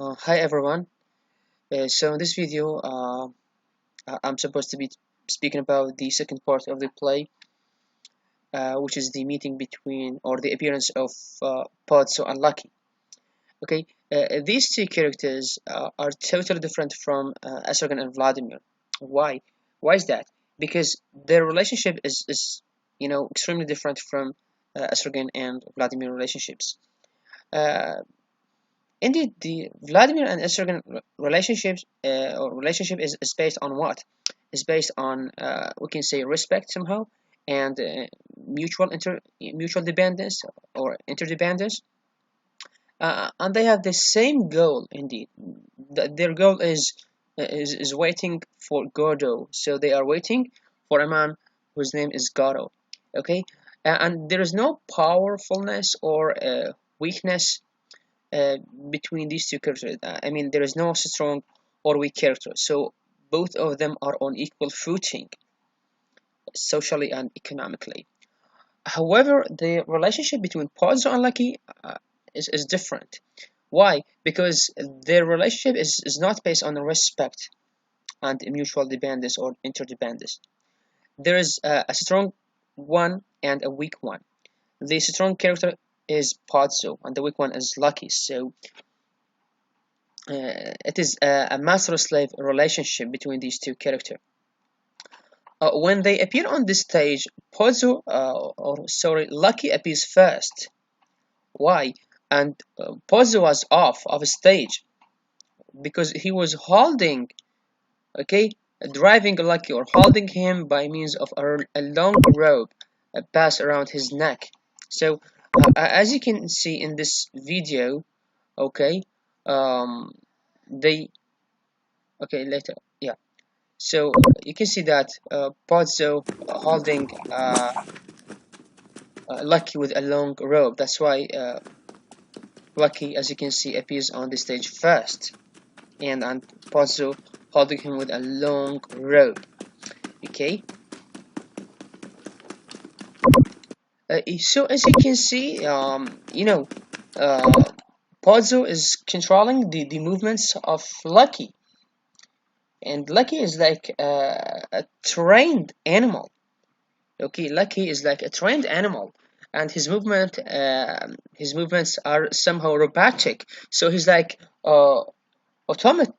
Hi everyone. So in this video, I'm supposed to be speaking about the second part of the play, which is the meeting between or the appearance of Pozzo and Lucky. Okay, these two characters are totally different from Estrogen and Vladimir. Why? Why is that? Because their relationship is extremely different from Estrogen and Vladimir relationships. Uh, Indeed, the Vladimir and estrogen relationships or relationship is based on what? Is based on we can say respect somehow and mutual dependence or interdependence, and they have the same goal. Indeed, their goal is waiting for Godot. So they are waiting for a man whose name is Godot. Okay, and there is no powerfulness or weakness uh, between these two characters. I mean, there is no strong or weak character, so both of them are on equal footing, socially and economically. However, the relationship between Pozzo and Lucky is different. Why? Because their relationship is not based on respect and mutual dependence or interdependence. There is a strong one and a weak one. The strong character is Pozzo, and the weak one is Lucky. So it is a master-slave relationship between these two characters. When they appear on this stage, Lucky appears first. Why? And Pozzo was off of stage because he was holding, okay, driving Lucky or holding him by means of a long rope passed around his neck. So, as you can see in this video, okay, um, they okay later, yeah. So you can see that Pozzo holding Lucky with a long rope. That's why Lucky, as you can see, appears on the stage first, and Pozzo holding him with a long rope. Okay. So as you can see, uh, Pozzo is controlling the movements of Lucky, and Lucky is like a trained animal. Okay, Lucky is like a trained animal, and his movements are somehow robotic. So he's like automaton.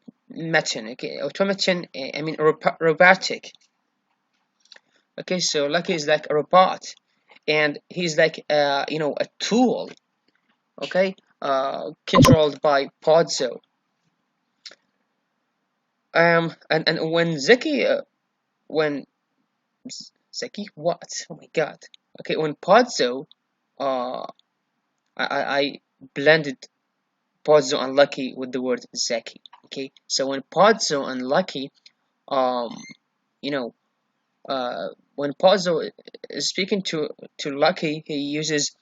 Okay, automaton. I mean robotic. Okay, so Lucky is like a robot, and he's like a tool. Okay, controlled by Pozzo. And when when Zeki, what? Oh my God. Okay, when Pozzo, uh, I blended Pozzo and Lucky with the word Zeki. Okay, so when Pozzo and Lucky, um, you know, when Pozzo is speaking to Lucky, he uses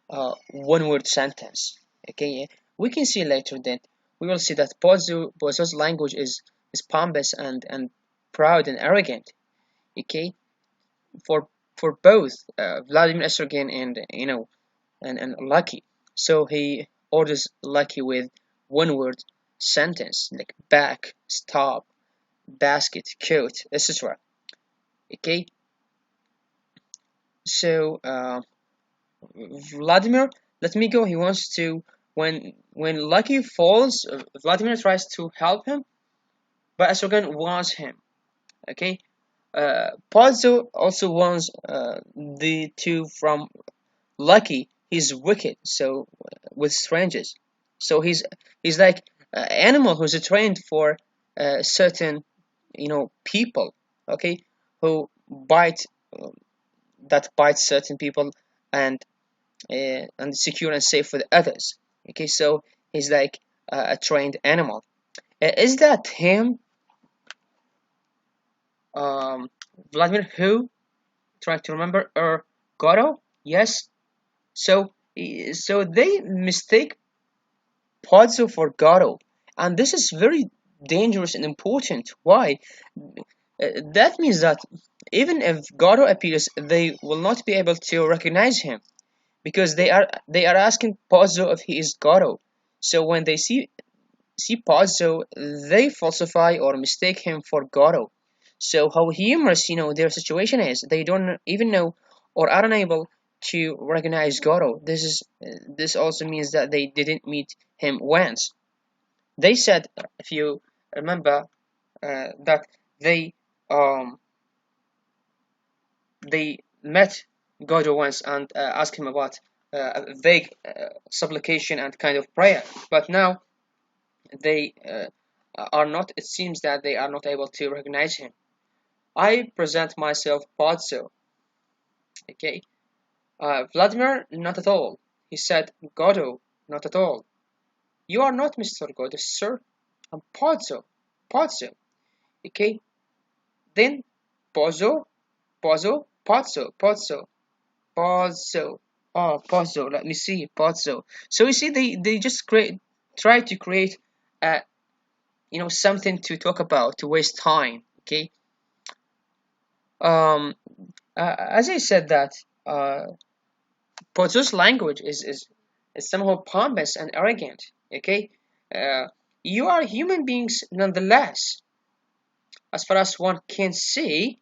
one word sentence. Okay, we can see later that we will see that Pozzo's language is pompous and proud and arrogant. Okay, for for both Vladimir Estrogen and and Lucky. So he orders Lucky with one word sentence like back, stop, basket, coat, etc. Okay, so Vladimir, let me go. He wants to when Lucky falls, Vladimir tries to help him, but Estrogen wants him. Okay, Pozzo also wants the two from Lucky. He's wicked, so with strangers. So he's like an animal who's trained for certain people. Okay, who bite bite certain people and secure and safe for the others. Okay, so he's like a trained animal. Is that him, Vladimir? Who? Trying to remember. Godot? Yes. So they mistake Pozzo for Godot, and this is very dangerous and important. Why? That means that even if Godot appears, they will not be able to recognize him because they are asking Pozzo if he is Godot. So when they see see Pozzo, they falsify or mistake him for Godot. So how humorous, their situation is. They don't even know or are unable to recognize Godot. This also means that they didn't meet him once. They said, if you remember, that they um they met Godot once and asked him about a vague supplication and kind of prayer. But now they are not. It seems that they are not able to recognize him. I present myself Pozzo. Okay, Vladimir, not at all. He said, Godot, not at all. You are not Mr. Godot, sir. I'm Pozzo. Pozzo. Okay, then Pozzo, Pozzo, Pozzo, Pozzo, Pozzo. Oh, Pozzo. Let me see, Pozzo. So you see, they just try to create, something to talk about to waste time. Okay. Um, as I said that, Pozzo's language is somehow pompous and arrogant. Okay. Uh, you are human beings nonetheless, as far as one can see,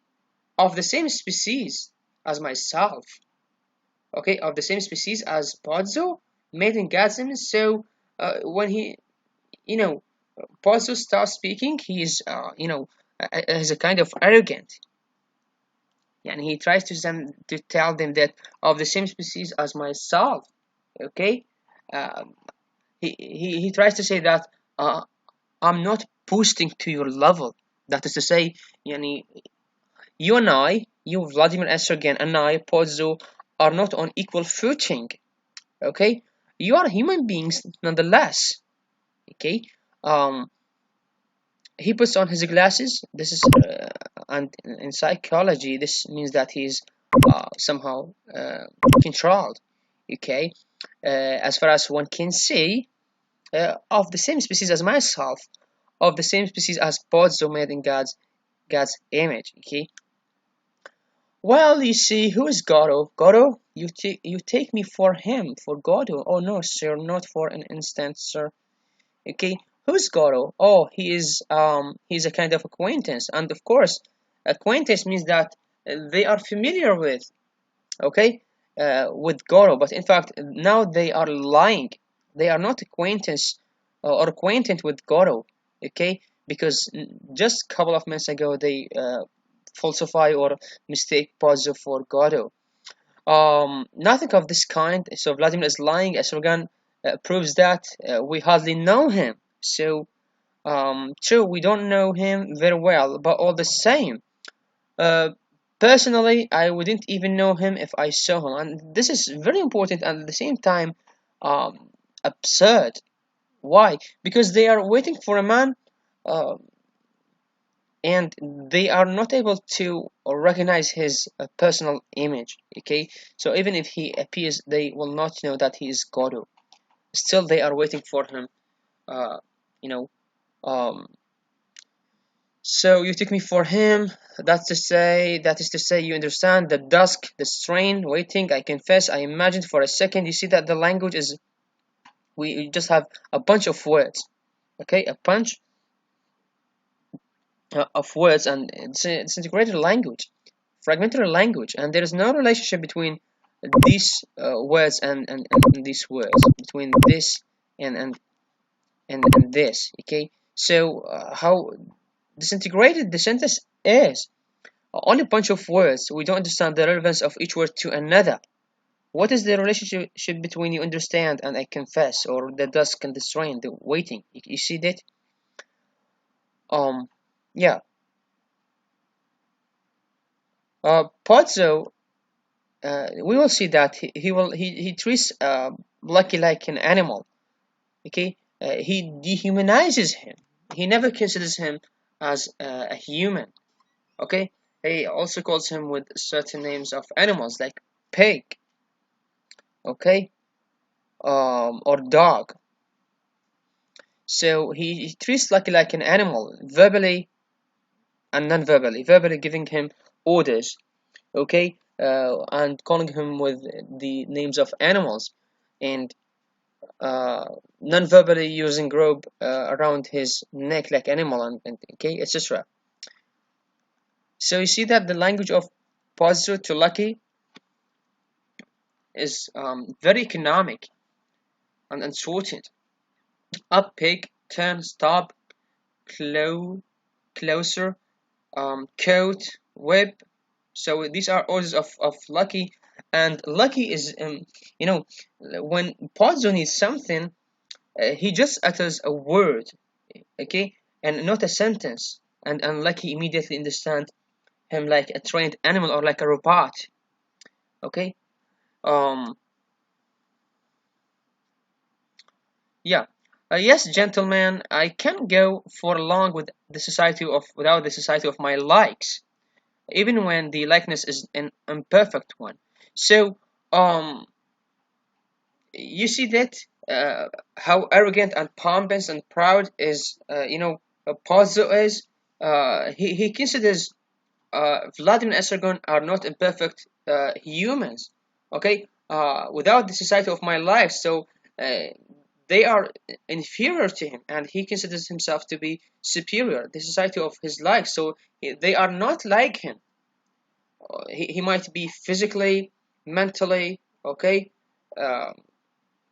of the same species as myself. Okay, of the same species as Pozzo, made in God's image. So when you know, Pozzo starts speaking, he's, has a kind of arrogant, and he tries to tell them that of the same species as myself. Okay, um, he tries to say that I'm not boosting to your level. That is to say, yani, you and I, you Vladimir Essergan and I, Pozzo, are not on equal footing. Okay, you are human beings nonetheless. Okay, um, he puts on his glasses. This is and in psychology, this means that he's somehow controlled. Okay, as far as one can see, of the same species as myself, of the same species as Pozzo, made in God's image. Okay. Well, you see, who is Godot? Godot, you take me for him, for Godot. Oh no, sir, not for an instant, sir. Okay, who's Godot? Oh, he's a kind of acquaintance, and of course, acquaintance means that they are familiar with, okay, with Godot. But in fact, now they are lying. They are not acquaintance or acquainted with Godot, okay, because just a couple of minutes ago they falsify or mistake Pozzo for Godot. Nothing of this kind. So Vladimir is lying. Esrogan proves that we hardly know him. So true, we don't know him very well, but all the same, uh, personally, I wouldn't even know him if I saw him, and this is very important and at the same time absurd. Why? Because they are waiting for a man. Uh, and they are not able to recognize his personal image. Okay, so even if he appears, they will not know that he is Godot. Still, they are waiting for him. Uh, you know. Um, so you took me for him. That is to say, you understand the dusk, the strain, waiting. I confess, I imagined for a second. You see that the language is. We just have a bunch of words. Okay, a bunch of words, and it's integrated language, fragmentary language, and there is no relationship between these words and these words, between this and and this. Okay, so how disintegrated the sentence is. Only a bunch of words. We don't understand the relevance of each word to another. What is the relationship between you understand and I confess, or the dusk and the strain, the waiting? You see that? Um, yeah. Pozzo, we will see that he treats Lucky like an animal. Okay, he dehumanizes him. He never considers him as a human. Okay, he also calls him with certain names of animals like pig. Okay, or dog. So he treats Lucky like an animal, verbally and non-verbally. Verbally giving him orders. Okay, and calling him with the names of animals, and uh, non-verbally using rope around his neck like animal, and okay, etc. So you see that the language of Pozzo to Lucky is very economic and sorted. Up, pig, turn, stop, closer, coat, whip. So these are orders of Lucky, and Lucky is, you know, when Pozzo needs something, he just utters a word, okay, and not a sentence, and Lucky immediately understand him like a trained animal or like a robot, okay. Um, yeah. Yes, gentlemen, I can go for long with the society of without the society of my likes, even when the likeness is an imperfect one. So, um, you see that how arrogant and pompous and proud is, Pozzo is. He considers Vladimir and Estragon are not imperfect humans, okay? Without the society of my life, so uh, they are inferior to him, and he considers himself to be superior, the society of his life. So they are not like him. He might be physically, mentally, okay, uh,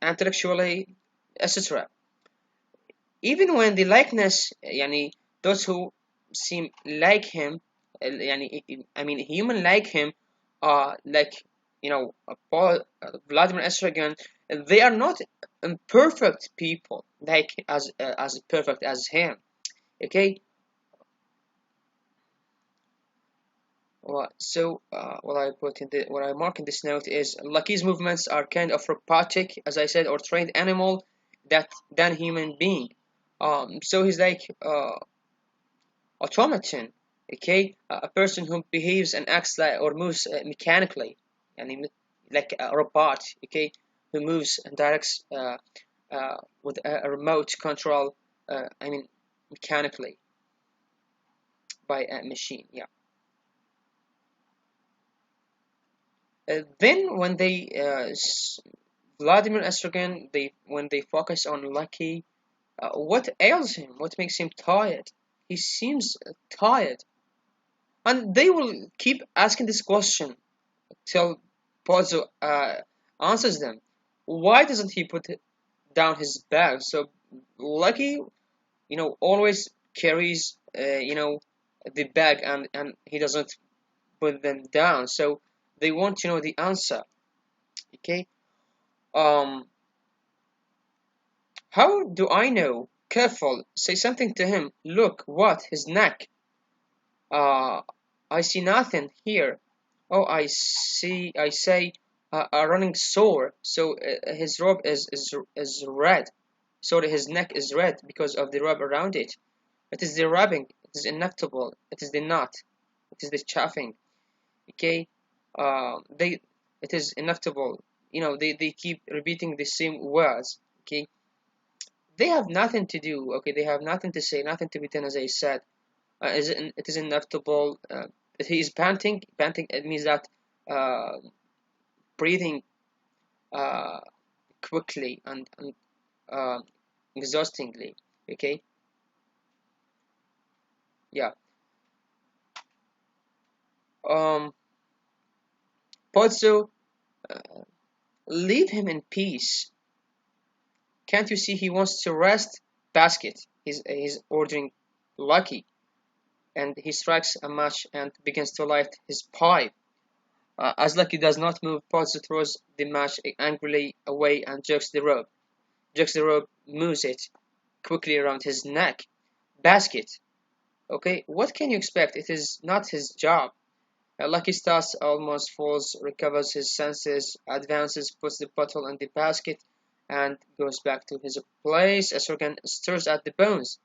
intellectually, etc. Even when the likeness, yani, those who seem like him, yani, I mean, human like him, like, Paul, Vladimir Estragon, they are not imperfect people, like as perfect as him. Okay. What I mark in this note is Lucky's movements are kind of robotic, as I said, or trained animal that than human being. So he's like automaton, okay, a person who behaves and acts like or moves mechanically, and like a robot, okay, who moves and directs with a remote control. I mean, mechanically by a machine. Yeah. Then when they Vladimir Estrogen, they when they focus on Lucky, what ails him? What makes him tired? He seems tired, and they will keep asking this question till Pozzo answers them. Why doesn't he put down his bag? So Lucky, always carries, the bag, and he doesn't put them down. So they want to know the answer. Okay. Um, how do I know? Careful, say something to him. Look, what? His neck. Uh, I see nothing here. Oh, I say, a running sore. So his robe is red. So his neck is red because of the rub around it. It is the rubbing. It is inevitable. It is the knot. It is the chafing. Okay. They. It is inevitable. They keep repeating the same words. Okay. They have nothing to do. Okay. They have nothing to say. Nothing to be done. As I said. It is inevitable. He is panting. Panting, it means that uh, breathing uh, quickly and uh, exhaustingly. Okay, yeah. Um, Pozzo, uh, leave him in peace. Can't you see he wants to rest? Basket. He's ordering Lucky, and he strikes a match and begins to light his pipe. As Lucky does not move, Pozzo throws the match angrily away and jerks the rope. Jerks the rope, moves it quickly around his neck. Basket. Okay, what can you expect? It is not his job. Lucky starts, almost falls, recovers his senses, advances, puts the bottle in the basket, and goes back to his place. Estrogen stirs at the bones.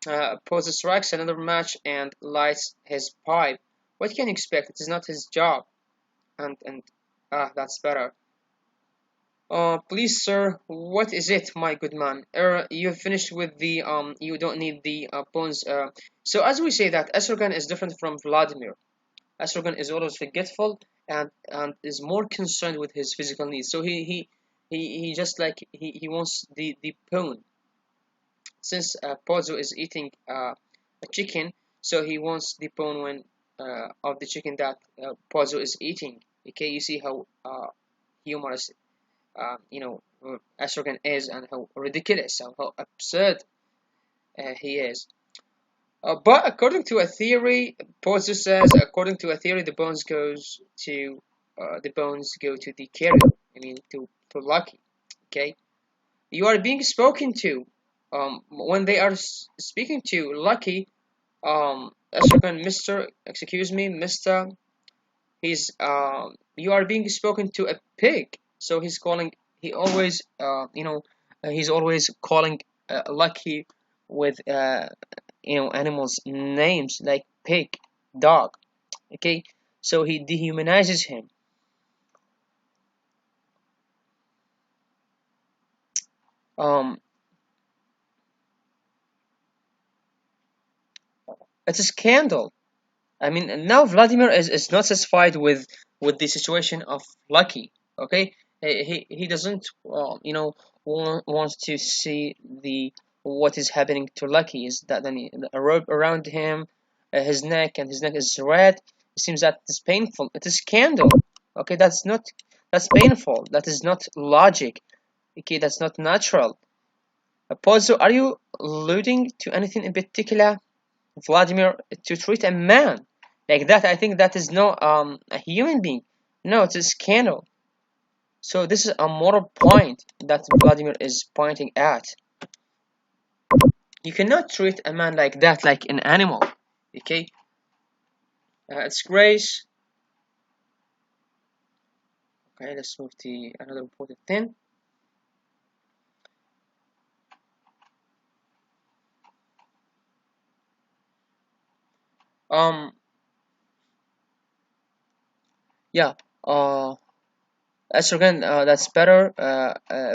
Pozzo strikes another match and lights his pipe. What can you expect? It is not his job. And that's better. Please, sir, what is it, my good man? You finished with the you don't need the bones. So as we say that Estrogen is different from Vladimir. Estrogen is always forgetful and is more concerned with his physical needs. So he He just like he wants the pawn. Since Pozzo is eating a chicken, so he wants the pawn when of the chicken that Pozzo is eating. Okay, you see how humorous Astrogan is, and how ridiculous and how absurd he is. But according to a theory, Pozzo says, according to a theory, the bones go to the carrier. I mean, to Lucky. Okay, you are being spoken to. When they are speaking to Lucky, Astrogan, Mister, excuse me, Mister, he's you are being spoken to a pig. So he's calling. He always, he's always calling Lucky with animals names like pig, dog. Okay, so he dehumanizes him. um it's a scandal. I mean, now Vladimir is not satisfied with the situation of Lucky. Okay, he doesn't wants to see the what is happening to Lucky. Is that then a rope around him, his neck is red. It seems that it's painful. It is scandal. Okay, that's painful. That is not logic. Okay, that's not natural. Pozzo, are you alluding to anything in particular? Vladimir, to treat a man like that, I think that is not a human being. No, it's a scandal. So this is a moral point that Vladimir is pointing at. You cannot treat a man like that, like an animal. Okay, it's Grace. Okay, let's move to another important thing. Um, yeah. Estrogen, that's better.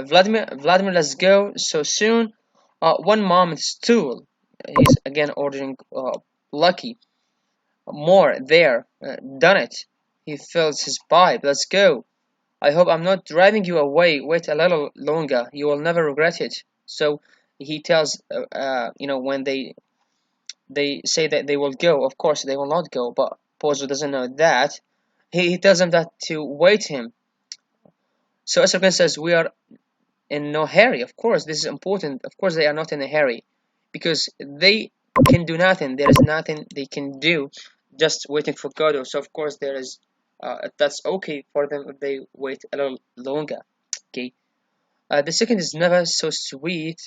Vladimir, let's go so soon. One moment stool. He's again ordering Lucky. More there. Done it. He fills his pipe. Let's go. I hope I'm not driving you away. Wait a little longer. You will never regret it. So he tells, when they say that they will go. Of course, they will not go. But Pozo doesn't know that. He tells them that to wait him. So Estrogen says we are in no hurry. Of course, this is important. Of course, they are not in a hurry because they can do nothing. There is nothing they can do, just waiting for Godot. So of course, there is. That's okay for them if they wait a little longer. Okay. The second is never so sweet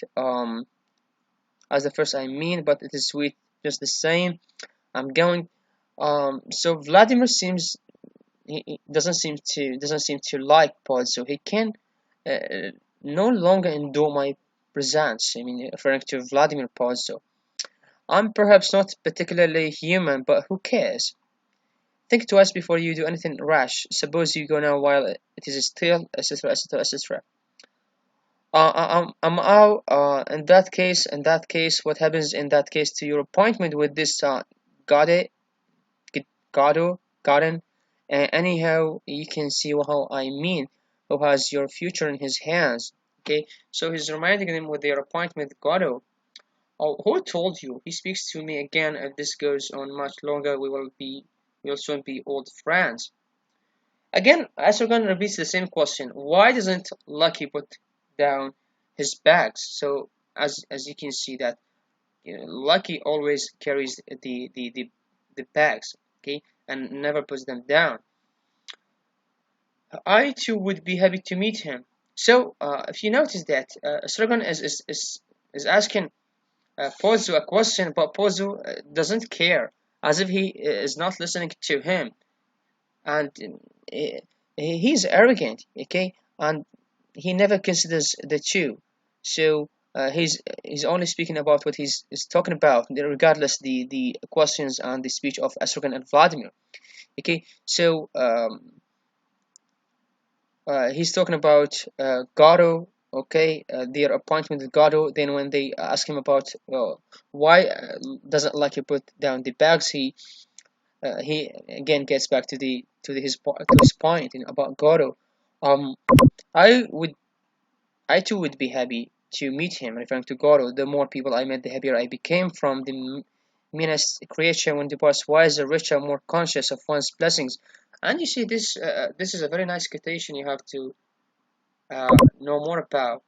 as the first. I mean, but it is sweet just the same. I'm going. So Vladimir seems he doesn't seem to like Pod, so he can uh, no longer endure my presence. I mean, referring to Vladimir Pozzo. I'm perhaps not particularly human, but who cares? Think twice before you do anything rash. Suppose you go now while it is still, etc., etc., etc. I'm out. In that case, what happens in that case to your appointment with this Godot, Godot? Anyhow, you can see how I mean. Who has your future in his hands? Okay, so he's reminding them with their appointment with Godot. Oh, who told you? He speaks to me again. If this goes on much longer, we'll soon be old friends. Again, Astrogan repeats the same question. Why doesn't Lucky put down his bags? So as you can see that Lucky always carries the bags, okay, and never puts them down. I too would be happy to meet him. So if you notice that Astrogan is asking Pozzo a question, but Pozzo doesn't care, as if he is not listening to him, and uh, he's arrogant, okay, and he never considers the two. So he's only speaking about what he's talking about, regardless the questions and the speech of Astrogan and Vladimir. Okay, so he's talking about Godot, okay, their appointment with Godot. Then when they ask him about why doesn't Lucky put down the bags, he again gets back to his point about Godot. Um, I would I too would be happy to meet him, referring to Godot. The more people I met, the happier I became. From the meanest creature one departs wiser, richer, more conscious of one's blessings. And you see, this is a very nice quotation you have to know more about.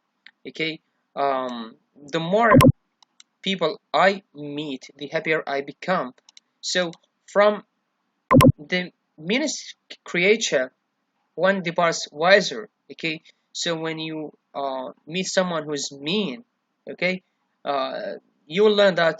Okay, the more people I meet, the happier I become. So from the meanest creature, one departs wiser. Okay, so when you meet someone who's mean, okay, uh, you will learn that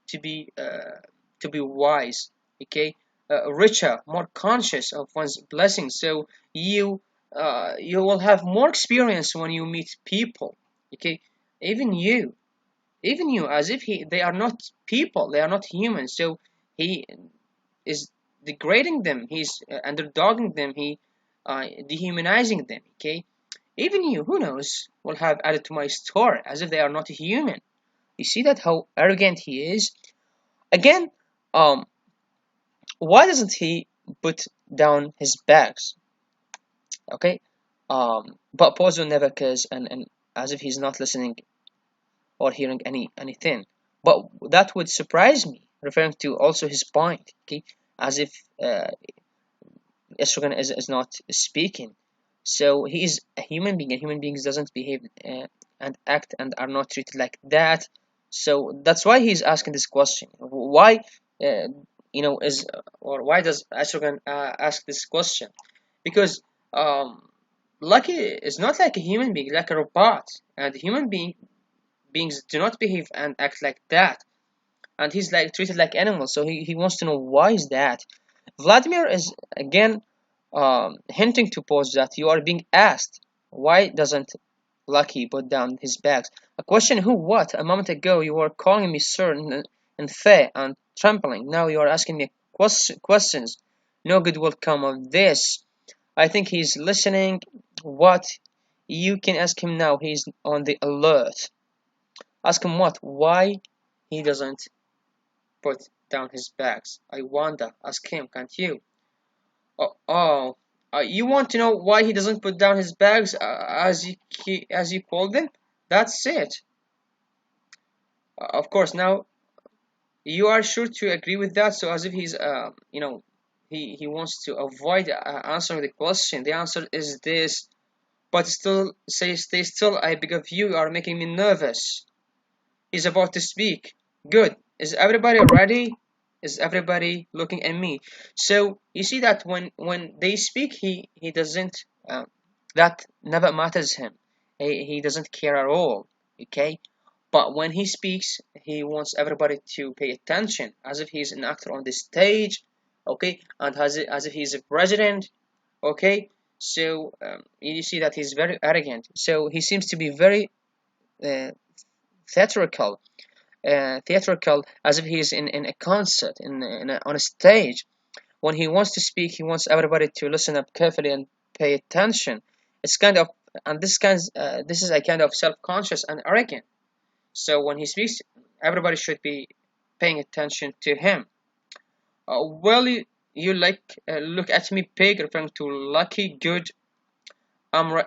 to be uh, to be wise. Okay, richer, more conscious of one's blessings. So you will have more experience when you meet people. Okay, even you, even you, as if they are not people, they are not human. So he is degrading them, he's underdogging them, he dehumanizing them. Okay, even you, who knows, will have added to my story as if they are not human. You see that how arrogant he is. Again, um why doesn't he put down his bags? Okay, but Pozo never cares, and as if he's not listening or hearing anything. But that would surprise me, referring to also his point. Okay, as if estrogen is not speaking. So he is a human being, and human beings doesn't behave and act and are not treated like that. So that's why he's asking this question. Why, uh, is or why does estrogen ask this question? Because Lucky is not like a human being, like a robot, and beings do not behave and act like that. And he's like treated like animals. So he wants to know why is that. Vladimir is again hinting to pose that you are being asked, why doesn't Lucky put down his bags? A question who what? A moment ago you were calling me sir and fair and trampling. Now you are asking me questions. No good will come of this. I think he's listening. What? You can ask him now. He's on the alert. Ask him what? Why he doesn't put down his bags? I wonder. Ask him, can't you? Oh, you want to know why he doesn't put down his bags, as you call them? That's it. Of course, now you are sure to agree with that. So as if he's, he wants to avoid answering the question. The answer is this, but still say stay still. I beg of you. You are making me nervous. He's about to speak. Good. Is everybody ready? Is everybody looking at me? So you see that when they speak, he doesn't. That never matters him. He doesn't care at all. Okay. But when he speaks, he wants everybody to pay attention, as if he's an actor on the stage. Okay, and as if he's a president. Okay. So you see that he's very arrogant. So he seems to be very uh, theatrical theatrical, as if he's in a concert, on a stage. When he wants to speak, he wants everybody to listen up carefully and pay attention. It's kind of, and this is a kind of self-conscious and arrogant. So when he speaks, everybody should be paying attention to him. Well, you like look at me, pig, referring to Lucky. Good. I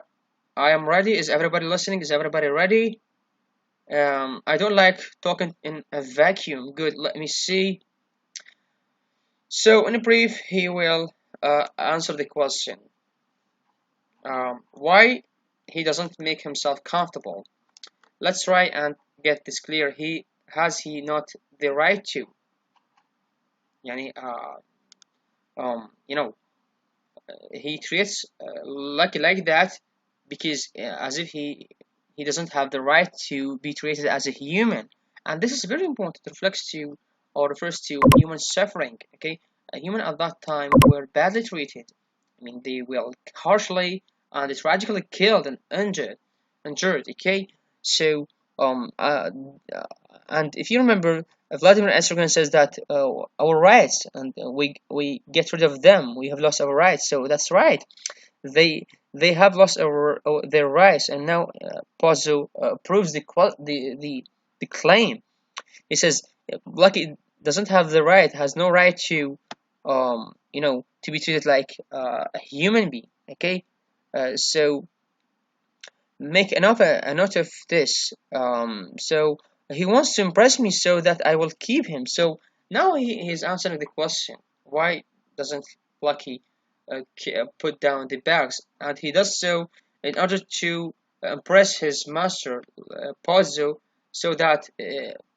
am ready. Is everybody listening? Is everybody ready? I don't like talking in a vacuum. Good, let me see. So, in brief, he will answer the question. Why he doesn't make himself comfortable? Let's try and get this clear. He not the right to? Yani, you know, he treats Lucky like that because as if he doesn't have the right to be treated as a human, and this is very important. It reflects to or refers to human suffering. Okay, a human at that time were badly treated. I mean, they were harshly and tragically killed and injured. Okay, so um uh, and if you remember, Vladimir Estrogin says that our rights, and we get rid of them, we have lost our rights. So that's right. They have lost their rights, and now Pozzo proves the claim. He says Lucky doesn't have the right, has no right to to be treated like a human being. Okay, so make a note of this. So he wants to impress me so that I will keep him. So now he's answering the question: why doesn't Lucky put down the bags? And he does so in order to impress his master, Pozzo, so that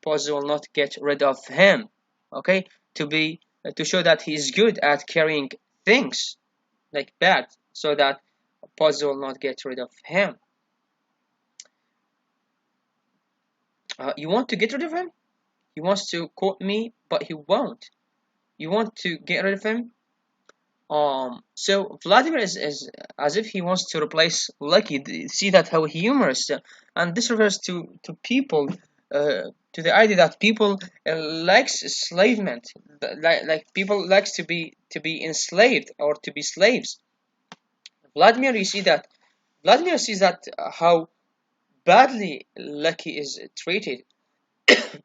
Pozzo will not get rid of him. Okay, to show that he's good at carrying things like bags, so that Pozzo will not get rid of him. You want to get rid of him? He wants to quote me, but he won't. You want to get rid of him? So Vladimir is as if he wants to replace Lucky. See that how humorous, and this refers to people, to the idea that people likes enslavement, like people likes to be enslaved or to be slaves. Vladimir, you see that Vladimir sees that how badly Lucky is treated.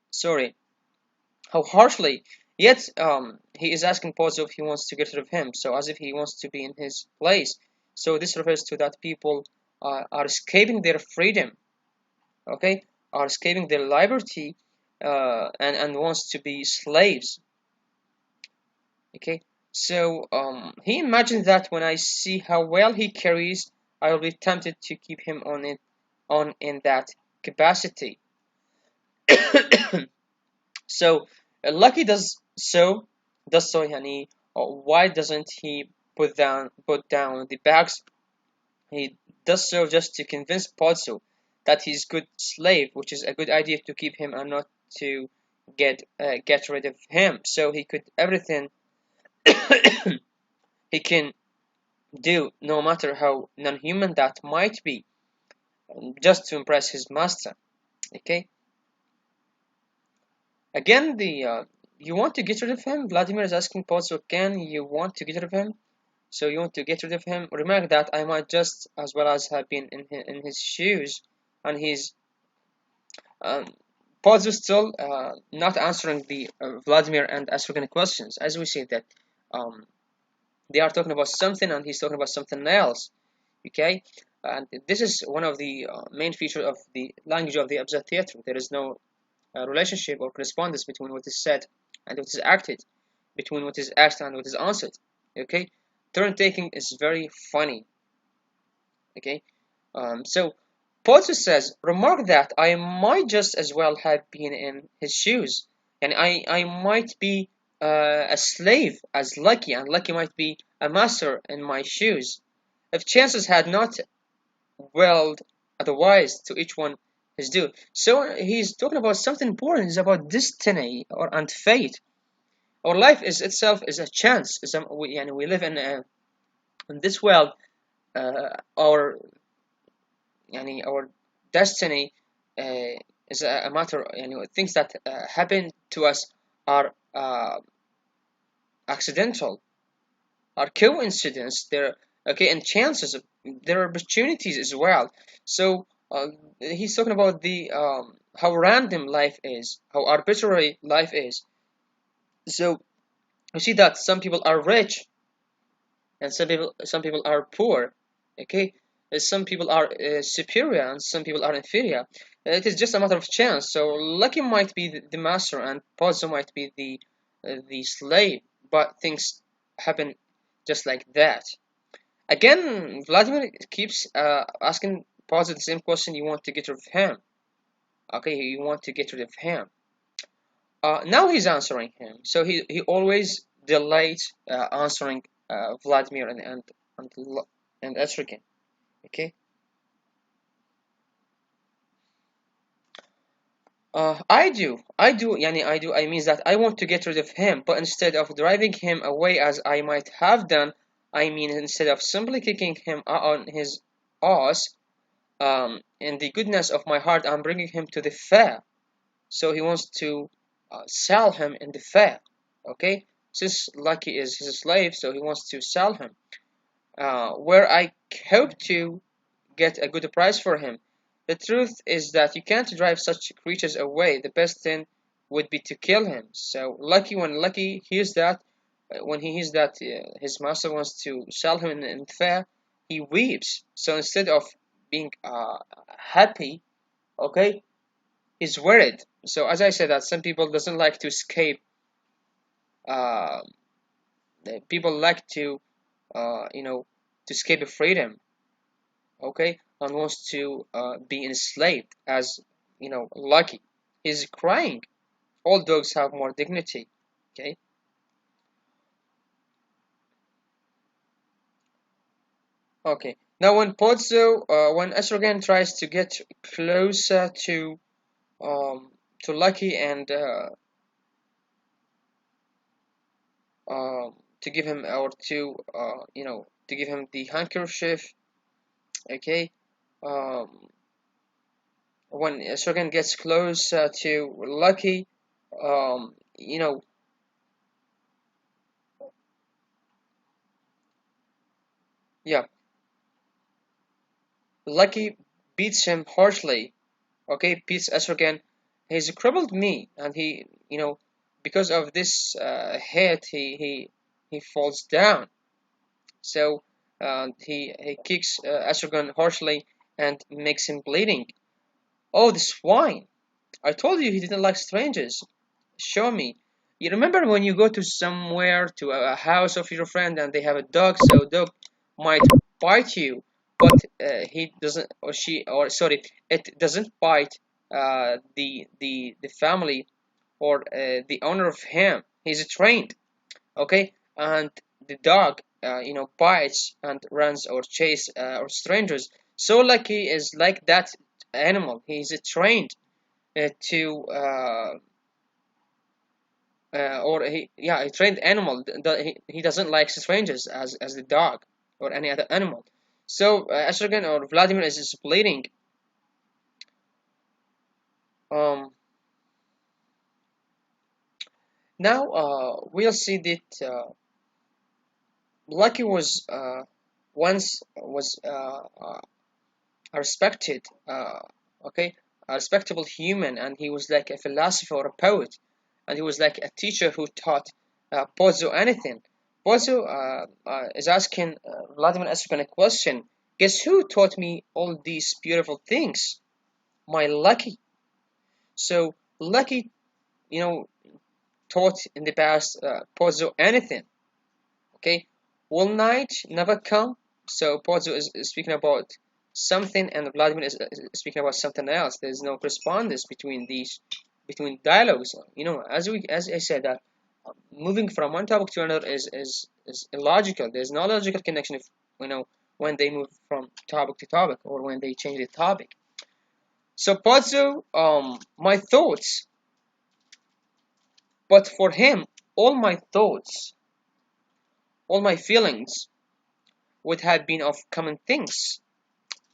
Sorry, how harshly. Yet he is asking Pozzo if he wants to get rid of him, so as if he wants to be in his place. So this refers to that people are escaping their freedom, okay, are escaping their liberty, and wants to be slaves, okay. So he imagines that when I see how well he carries, I will be tempted to keep him on in that capacity. So Lucky does so, يعني. Why doesn't he put down the bags? He does so just to convince Pozzo that he's good slave, which is a good idea to keep him and not to get rid of him. So he could everything he can do, no matter how non-human that might be, just to impress his master. Okay. Again, the you want to get rid of him? Vladimir is asking Pozzo, can you want to get rid of him? So you want to get rid of him? Remark that I might just as well as have been in his shoes, and he's um, Pozzo still not answering the Vladimir and Astrogan questions. As we see that um, they are talking about something, and he's talking about something else. Okay, and this is one of the main features of the language of the abstract theater. There is no relationship or correspondence between what is said and what is acted, between what is asked and what is answered. Okay, turn taking is very funny. Okay, so Pozzo says, remark that I might just as well have been in his shoes, and I might be a slave as Lucky, and Lucky might be a master in my shoes. If chances had not willed otherwise, to each one his due. So he's talking about something important. It's about destiny and fate. Our life is itself is a chance. We live in this world. Our our destiny is a matter. Things that happen to us are accidental, are coincidence. They're okay, and chances. There are opportunities as well. So he's talking about the how random life is, how arbitrary life is. So you see that some people are rich and some people are poor. Okay, some people are superior and some people are inferior. It is just a matter of chance. So Lucky might be the master and Pozzo might be the slave, but things happen just like that. Again, Vladimir keeps asking Pozzo the same question. You want to get rid of him? Okay, you want to get rid of him. Now he's answering him. So he always delays answering Vladimir and Estrigan. Okay. I means that I want to get rid of him, but instead of driving him away as I might have done, I mean instead of simply kicking him on his ass, in the goodness of my heart, I'm bringing him to the fair. So he wants to sell him in the fair. Okay, since Lucky is his slave, so he wants to sell him. Where I hope to get a good price for him. The truth is that you can't drive such creatures away. The best thing would be to kill him. So when Lucky hears that, when he hears that his master wants to sell him in fair, he weeps. So instead of being happy, okay, is worried. So as I said, that some people doesn't like to escape. Uh, People like to, you know, to escape a freedom, okay, and wants to be enslaved. As you know, Lucky, he's crying. All dogs have more dignity, okay. Okay. Now, when Estrogen tries to get closer um, to Lucky and to give him or to to give him the handkerchief, okay. Um, when Estrogen gets closer to Lucky, you know, yeah, Lucky beats him harshly, okay. Beats Estrogen. He's crippled me, and he, because of this hit, he falls down. So he kicks Estrogen harshly and makes him bleeding. Oh, the swine! I told you he didn't like strangers. Show me. You remember when you go to somewhere, to a house of your friend, and they have a dog, so dog might bite you, but he doesn't, or she, or sorry, it doesn't bite the family or the owner of him. He's trained, okay, and the dog, bites and runs or chase or strangers. So Lucky is like that animal. He's trained to or he yeah a trained animal. He doesn't like strangers as the dog or any other animal. So Estrogen or Vladimir is bleeding. um Now we'll see that Lucky was once was a respected, okay, a respectable human, and he was like a philosopher or a poet, and he was like a teacher who taught Pozzo anything. Pozzo is asking Vladimir Estrogen a question. Guess who taught me all these beautiful things? My Lucky. So Lucky, you know, taught in the past Pozzo anything. Okay, will night never come? So Pozzo is speaking about something, and Vladimir is speaking about something else. There's no correspondence between these, between dialogues. As I said, that moving from one topic to another is illogical. There's no logical connection if when they move from topic to topic or when they change the topic. So Pozzo, my thoughts, but for him, all my thoughts, all my feelings would have been of common things.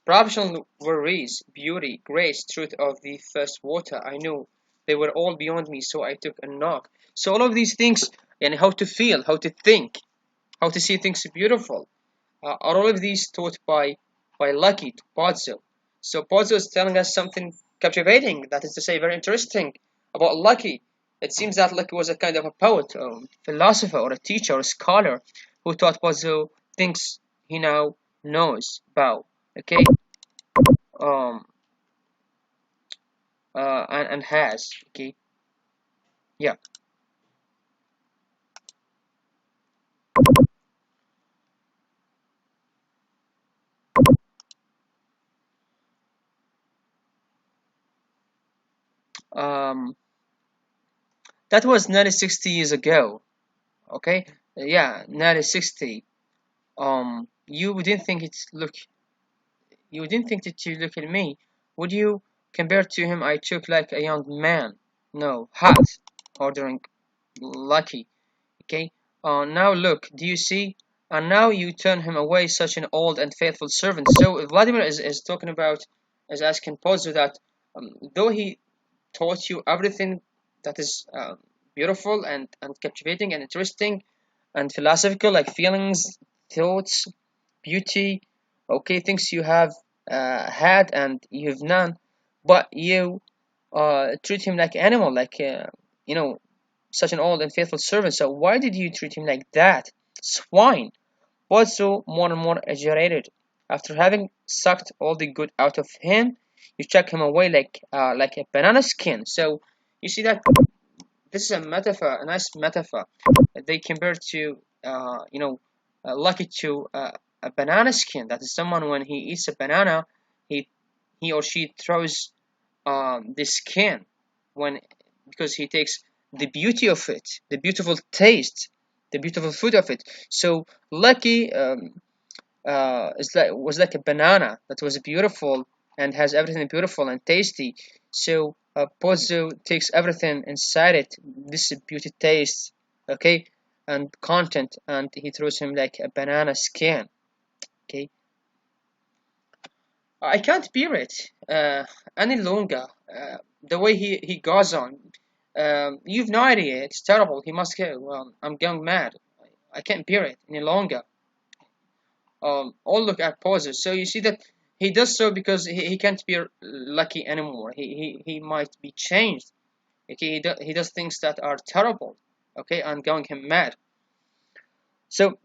Professional worries, beauty, grace, truth of the first water. I knew they were all beyond me, so I took a knock. So all of these things, and how to feel, how to think, how to see things beautiful, are all of these taught by Lucky to Pozzo. So Pozzo is telling us something captivating, that is to say, very interesting about Lucky. It seems that Lucky was a kind of a poet, or philosopher, or a teacher, or a scholar who taught Pozzo things he now knows about. Okay, um, and has. Okay, yeah. Um, that was nearly 60 years ago. Okay, yeah, nearly 60. You didn't think it's look. You didn't think that you look at me, would you? Compared to him, I took like a young man. No, hot, ordering Lucky. Okay. Now look, do you see? And now you turn him away, such an old and faithful servant. So Vladimir is talking about, is asking Pozzo that though he taught you everything that is beautiful and captivating and interesting and philosophical, like feelings, thoughts, beauty, okay, things you have had and you have none, but you treat him like animal, like you know, such an old and faithful servant. So why did you treat him like that? Swine. Also, more and more exaggerated. After having sucked all the good out of him, you chuck him away like a banana skin. So you see that this is a metaphor, a nice metaphor. They compare to Lucky to a banana skin. That is someone when he eats a banana, he he or she throws the skin when because he takes the beauty of it, the beautiful taste, the beautiful food of it. So Lucky was like a banana that was beautiful and has everything beautiful and tasty. So Pozzo takes everything inside it, this beauty taste, okay, and content, and he throws him like a banana skin. Okay, I can't bear it any longer. The way he goes on, you've no idea. It's terrible. He must go. I'm going mad. I can't bear it any longer. All look at pauses. So you see that he does so because he can't be lucky anymore. He might be changed. Okay, he does things that are terrible. Okay, and going him mad. So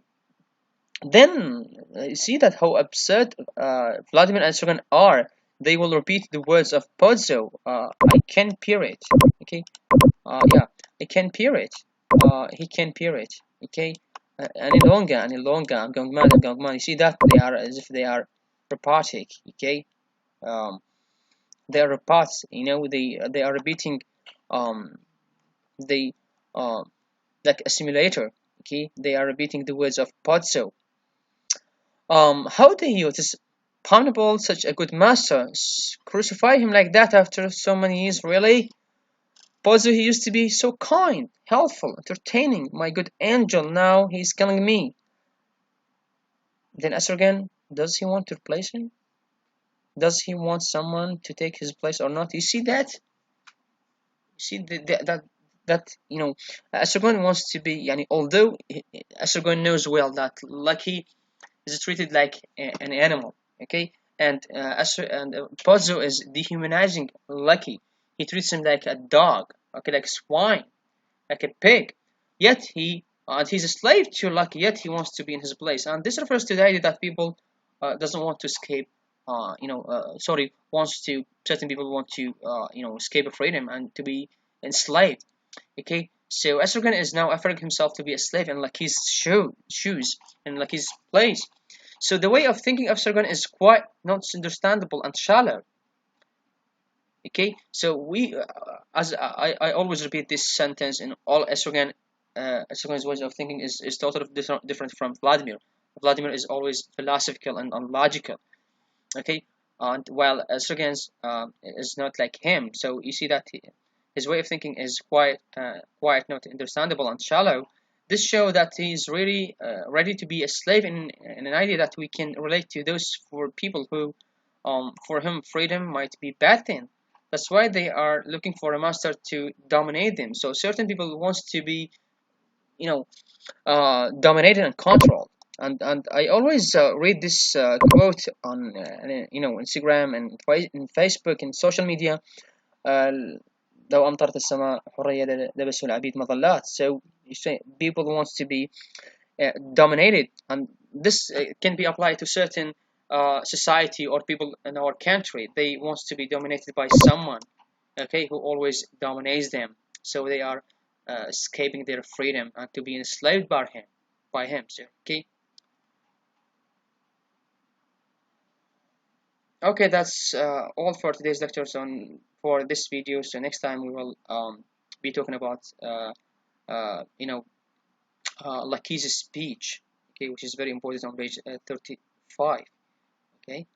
then you see that how absurd Vladimir and Sergen are. They will repeat the words of Pozzo. I can peer it. Okay, yeah, I can peer it. He can peer it. Okay, any longer, any longer. I'm going mad. I'm going mad. You see that they are as if they are robotic. Okay, um, they are robots. You know, they are repeating um they like a simulator. Okay, they are repeating the words of Pozzo. How dare you, this abominable, such a good master, crucify him like that after so many years, really? Pozzo, he used to be so kind, helpful, entertaining, my good angel, now he's killing me. Then Estrogen, does he want to replace him? Does he want someone to take his place or not? You see that? You see that Estrogen wants to be, yani, although Estrogen knows well that Lucky is treated like an animal, okay? And Pozzo is dehumanizing Lucky. He treats him like a dog, okay, like a swine, like a pig. Yet he's a slave to Lucky. Yet he wants to be in his place. And this refers to the idea that people doesn't want to escape. Sorry, wants to. Certain people want to escape freedom and to be enslaved. Okay, so Estrogen is now offering himself to be a slave in Lucky's shoes, in Lucky's place. So the way of thinking of Sargon is quite not understandable and shallow. Okay, so as I always repeat this sentence in all Estrogen, Estrogen's ways of thinking is totally different from Vladimir. Vladimir is always philosophical and unlogical. Okay, and while Estrogen's is not like him. So you see that his way of thinking is quite not understandable and shallow. This shows that he's really ready to be a slave in an idea that we can relate to those for people who, for whom freedom might be bad thing. That's why they are looking for a master to dominate them. So certain people wants to be, you know, dominated and controlled. And I always read this quote on Instagram and in Facebook and social media. لو أمطرت السماء حرية لبسوا العبيد مظلات. So people wants to be dominated, and this can be applied to certain society or people in our country. They wants to be dominated by someone, okay, who always dominates them. So they are escaping their freedom and to be enslaved by him. So okay, that's all for today's lectures on for this video. So next time we will be talking about Lucky's speech, okay, which is very important on page 35. Okay.